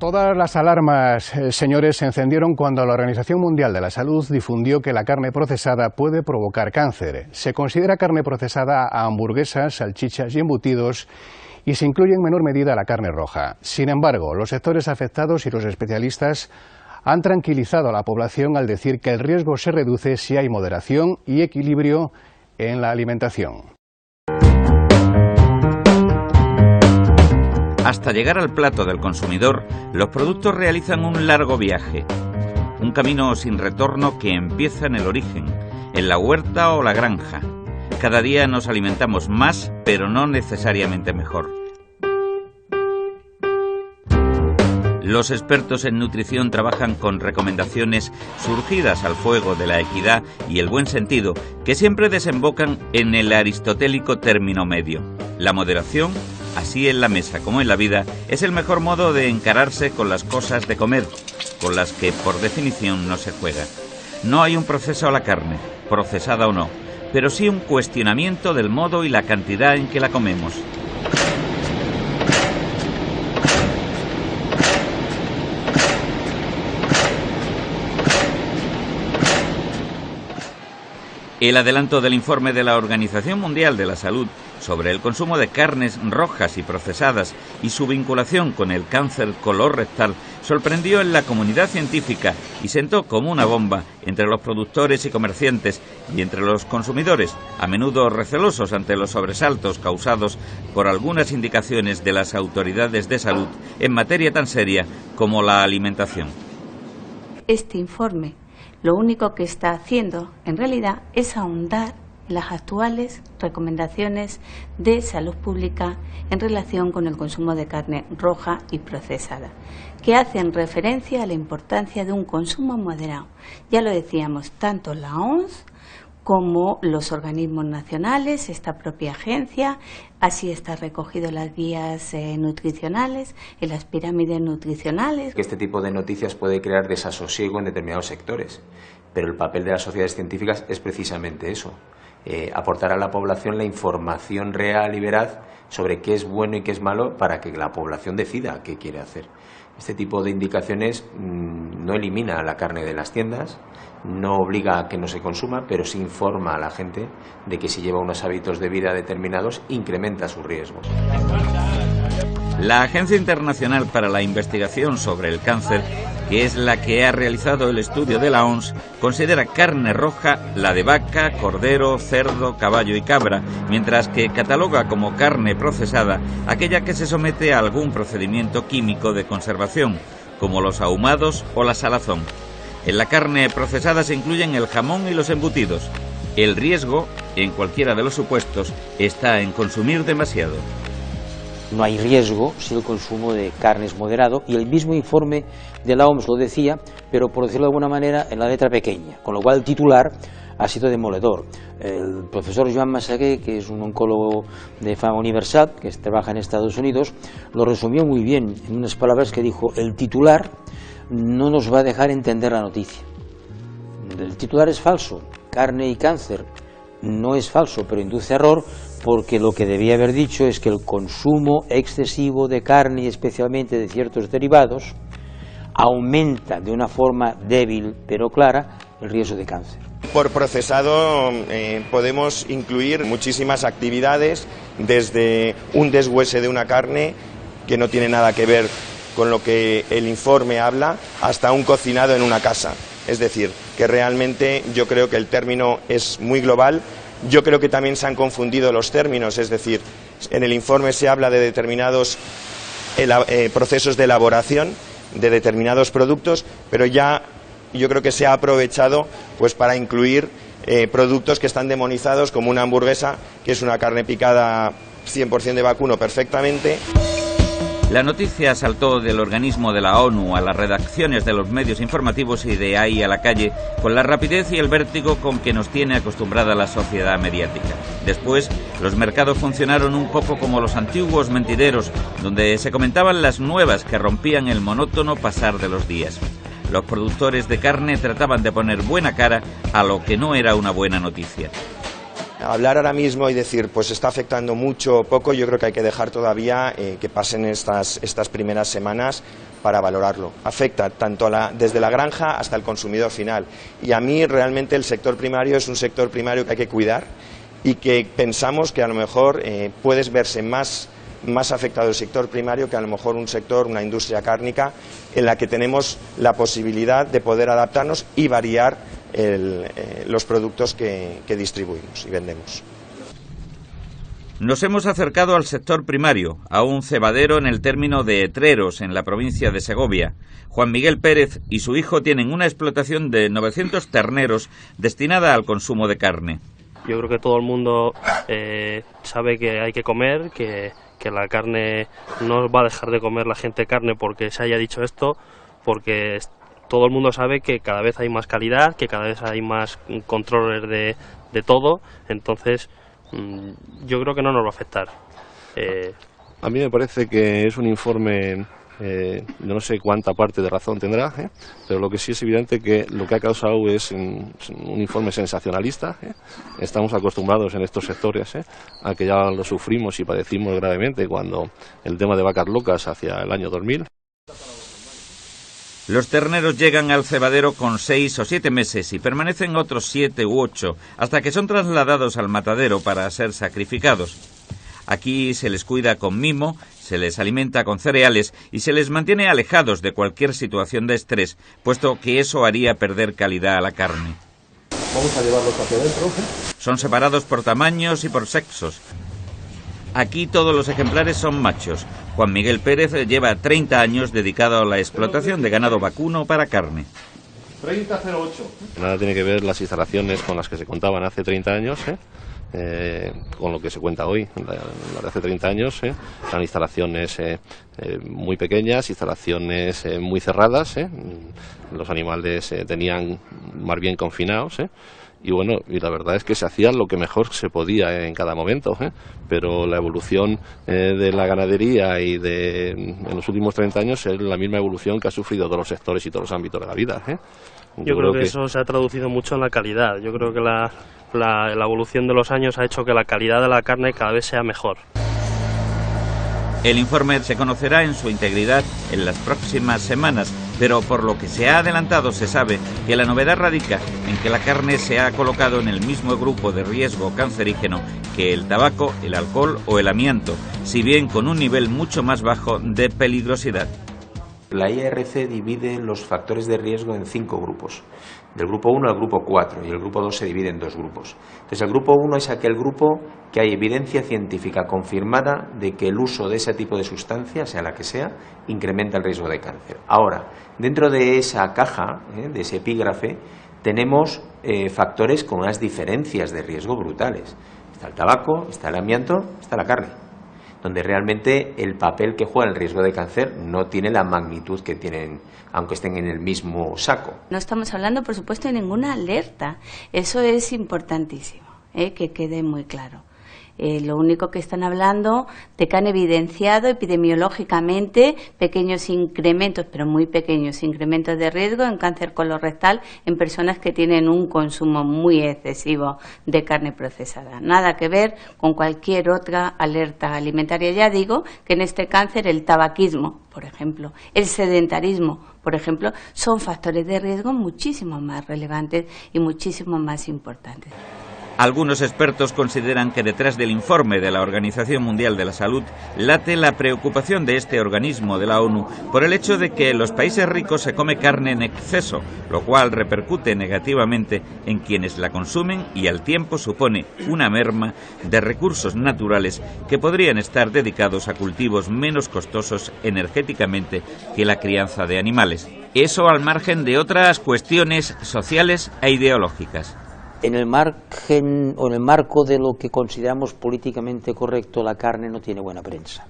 Todas las alarmas, señores, se encendieron cuando la Organización Mundial de la Salud difundió que la carne procesada puede provocar cáncer. Se considera carne procesada a hamburguesas, salchichas y embutidos y se incluye en menor medida la carne roja. Sin embargo, los sectores afectados y los especialistas han tranquilizado a la población al decir que el riesgo se reduce si hay moderación y equilibrio en la alimentación. Hasta llegar al plato del consumidor, los productos realizan un largo viaje, un camino sin retorno que empieza en el origen, en la huerta o la granja. Cada día nos alimentamos más, pero no necesariamente mejor. Los expertos en nutrición trabajan con recomendaciones surgidas al fuego de la equidad y el buen sentido, que siempre desembocan en el aristotélico término medio. La moderación, así en la mesa como en la vida, es el mejor modo de encararse con las cosas de comer, con las que por definición no se juega. No hay un proceso a la carne, procesada o no, pero sí un cuestionamiento del modo y la cantidad en que la comemos. El adelanto del informe de la Organización Mundial de la Salud sobre el consumo de carnes rojas y procesadas y su vinculación con el cáncer colorectal sorprendió en la comunidad científica y sentó como una bomba entre los productores y comerciantes y entre los consumidores, a menudo recelosos ante los sobresaltos causados por algunas indicaciones de las autoridades de salud en materia tan seria como la alimentación. Este informe lo único que está haciendo, en realidad, es ahondar en las actuales recomendaciones de salud pública en relación con el consumo de carne roja y procesada, que hacen referencia a la importancia de un consumo moderado. Ya lo decíamos, tanto la OMS como los organismos nacionales, esta propia agencia, así está recogido en las guías nutricionales, en las pirámides nutricionales. Este tipo de noticias puede crear desasosiego en determinados sectores, pero el papel de las sociedades científicas es precisamente eso, aportar a la población la información real y veraz sobre qué es bueno y qué es malo para que la población decida qué quiere hacer. Este tipo de indicaciones no elimina la carne de las tiendas, no obliga a que no se consuma, pero sí informa a la gente de que si lleva unos hábitos de vida determinados, incrementa sus riesgos. La Agencia Internacional para la Investigación sobre el Cáncer, que es la que ha realizado el estudio de la OMS, considera carne roja la de vaca, cordero, cerdo, caballo y cabra, mientras que cataloga como carne procesada aquella que se somete a algún procedimiento químico de conservación, como los ahumados o la salazón. En la carne procesada se incluyen el jamón y los embutidos. El riesgo, en cualquiera de los supuestos, está en consumir demasiado. No hay riesgo si el consumo de carne es moderado, y el mismo informe de la OMS lo decía, pero por decirlo de alguna manera en la letra pequeña, con lo cual el titular ha sido demoledor. El profesor Joan Massagué, que es un oncólogo de fama universal, que trabaja en Estados Unidos, lo resumió muy bien en unas palabras que dijo: el titular no nos va a dejar entender la noticia. El titular es falso, carne y cáncer no es falso, pero induce error, porque lo que debía haber dicho es que el consumo excesivo de carne y especialmente de ciertos derivados aumenta de una forma débil pero clara el riesgo de cáncer. Por procesado podemos incluir muchísimas actividades, desde un deshuese de una carne que no tiene nada que ver con lo que el informe habla, hasta un cocinado en una casa. Es decir, que realmente yo creo que el término es muy global. Yo creo que también se han confundido los términos, es decir, en el informe se habla de determinados procesos de elaboración de determinados productos, pero ya yo creo que se ha aprovechado pues para incluir productos que están demonizados, como una hamburguesa, que es una carne picada 100% de vacuno perfectamente. La noticia saltó del organismo de la ONU a las redacciones de los medios informativos y de ahí a la calle, con la rapidez y el vértigo con que nos tiene acostumbrada la sociedad mediática. Después, los mercados funcionaron un poco como los antiguos mentideros, donde se comentaban las nuevas que rompían el monótono pasar de los días. Los productores de carne trataban de poner buena cara a lo que no era una buena noticia. Hablar ahora mismo y decir, pues está afectando mucho o poco, yo creo que hay que dejar todavía que pasen estas primeras semanas para valorarlo. Afecta tanto desde la granja hasta el consumidor final. Y a mí realmente el sector primario es un sector primario que hay que cuidar y que pensamos que a lo mejor puede verse más afectado el sector primario que a lo mejor una industria cárnica en la que tenemos la posibilidad de poder adaptarnos y variar los productos que distribuimos y vendemos. Nos hemos acercado al sector primario, a un cebadero en el término de Etreros, en la provincia de Segovia. Juan Miguel Pérez y su hijo tienen una explotación de 900 terneros destinada al consumo de carne. Yo creo que todo el mundo sabe que hay que comer, que la carne no va a dejar de comer la gente carne porque se haya dicho esto, porque todo el mundo sabe que cada vez hay más calidad, que cada vez hay más controles de todo, entonces yo creo que no nos va a afectar. A mí me parece que es un informe, no sé cuánta parte de razón tendrá, pero lo que sí es evidente que lo que ha causado es un informe sensacionalista. Estamos acostumbrados en estos sectores a que ya lo sufrimos y padecimos gravemente cuando el tema de vacas locas hacia el año 2000. Los terneros llegan al cebadero con 6 o 7 meses y permanecen otros 7 u 8 hasta que son trasladados al matadero para ser sacrificados. Aquí se les cuida con mimo, se les alimenta con cereales y se les mantiene alejados de cualquier situación de estrés, puesto que eso haría perder calidad a la carne. Vamos a llevarlos hacia adentro. Son separados por tamaños y por sexos. Aquí todos los ejemplares son machos. Juan Miguel Pérez lleva 30 años dedicado a la explotación de ganado vacuno para carne. 3008. Nada tiene que ver las instalaciones con las que se contaban hace 30 años, con lo que se cuenta hoy. Las de hace 30 años eran instalaciones muy pequeñas, instalaciones muy cerradas. Los animales tenían más bien confinados. Y bueno, y la verdad es que se hacía lo que mejor se podía en cada momento, pero la evolución de la ganadería en los últimos 30 años es la misma evolución que ha sufrido todos los sectores y todos los ámbitos de la vida. Yo creo que eso se ha traducido mucho en la calidad. Yo creo que la evolución de los años ha hecho que la calidad de la carne cada vez sea mejor. El informe se conocerá en su integridad en las próximas semanas, pero por lo que se ha adelantado se sabe que la novedad radica en que la carne se ha colocado en el mismo grupo de riesgo cancerígeno que el tabaco, el alcohol o el amianto, si bien con un nivel mucho más bajo de peligrosidad. La IARC divide los factores de riesgo en 5 grupos, del grupo 1 al grupo 4, y el grupo 2 se divide en 2 grupos. Entonces el grupo 1 es aquel grupo que hay evidencia científica confirmada de que el uso de ese tipo de sustancia, sea la que sea, incrementa el riesgo de cáncer. Ahora, dentro de esa caja, de ese epígrafe, tenemos factores con unas diferencias de riesgo brutales. Está el tabaco, está el amianto, está la carne, donde realmente el papel que juega el riesgo de cáncer no tiene la magnitud que tienen, aunque estén en el mismo saco. No estamos hablando, por supuesto, de ninguna alerta. Eso es importantísimo, que quede muy claro. Lo único que están hablando de que han evidenciado epidemiológicamente pequeños incrementos, pero muy pequeños incrementos de riesgo en cáncer colorectal en personas que tienen un consumo muy excesivo de carne procesada. Nada que ver con cualquier otra alerta alimentaria. Ya digo que en este cáncer el tabaquismo, por ejemplo, el sedentarismo, por ejemplo, son factores de riesgo muchísimo más relevantes y muchísimo más importantes. Algunos expertos consideran que detrás del informe de la Organización Mundial de la Salud late la preocupación de este organismo de la ONU por el hecho de que en los países ricos se come carne en exceso, lo cual repercute negativamente en quienes la consumen y al tiempo supone una merma de recursos naturales que podrían estar dedicados a cultivos menos costosos energéticamente que la crianza de animales. Eso al margen de otras cuestiones sociales e ideológicas. En el margen o en el marco de lo que consideramos políticamente correcto, la carne no tiene buena prensa.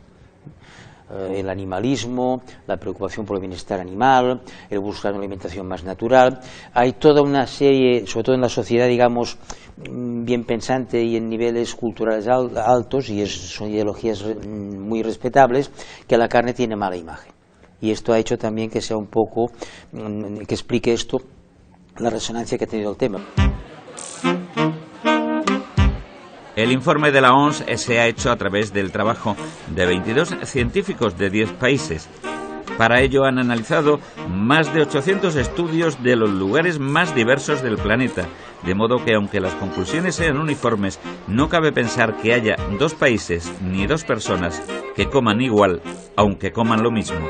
El animalismo, la preocupación por el bienestar animal, el buscar una alimentación más natural, hay toda una serie, sobre todo en la sociedad, digamos, bien pensante y en niveles culturales altos, y son ideologías muy respetables, que la carne tiene mala imagen. Y esto ha hecho también que sea un poco, que explique esto, la resonancia que ha tenido el tema. El informe de la OMS se ha hecho a través del trabajo de 22 científicos de 10 países. Para ello han analizado más de 800 estudios de los lugares más diversos del planeta, de modo que aunque las conclusiones sean uniformes, no cabe pensar que haya dos países ni dos personas que coman igual, aunque coman lo mismo.